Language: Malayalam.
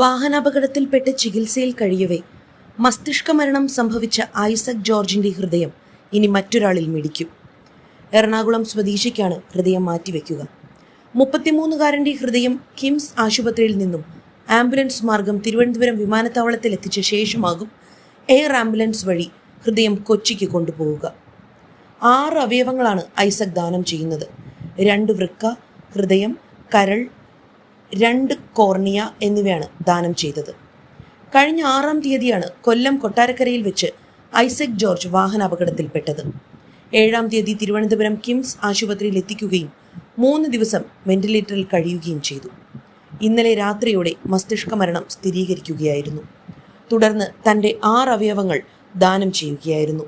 വാഹനാപകടത്തിൽപ്പെട്ട് ചികിത്സയിൽ കഴിയവേ മസ്തിഷ്ക മരണം സംഭവിച്ച ഐസക് ജോർജിന്റെ ഹൃദയം ഇനി മറ്റൊരാളിൽ മിടിക്കും. എറണാകുളം സ്വദേശിക്കാണ് ഹൃദയം മാറ്റിവെക്കുക. 33-കാരന്റെ ഹൃദയം കിംസ് ആശുപത്രിയിൽ നിന്നും ആംബുലൻസ് മാർഗം തിരുവനന്തപുരം വിമാനത്താവളത്തിൽ എത്തിച്ച ശേഷമാകും എയർ ആംബുലൻസ് വഴി ഹൃദയം കൊച്ചിക്ക് കൊണ്ടുപോവുക. 6 അവയവങ്ങളാണ് ഐസക് ദാനം ചെയ്യുന്നത്. 2 വൃക്ക, ഹൃദയം, കരൾ, 2 കോർണിയ എന്നിവയാണ് ദാനം ചെയ്തത്. കഴിഞ്ഞ 6-ാം തീയതിയാണ് കൊല്ലം കൊട്ടാരക്കരയിൽ വെച്ച് ഐസക് ജോർജ് വാഹനാപകടത്തിൽപ്പെട്ടത്. 7-ാം തീയതി തിരുവനന്തപുരം കിംസ് ആശുപത്രിയിൽ എത്തിക്കുകയും 3 ദിവസം വെന്റിലേറ്ററിൽ കഴിയുകയും ചെയ്തു. ഇന്നലെ രാത്രിയോടെ മസ്തിഷ്ക മരണം സ്ഥിരീകരിക്കുകയായിരുന്നു. തുടർന്ന് തൻ്റെ 6 അവയവങ്ങൾ ദാനം ചെയ്യുകയായിരുന്നു.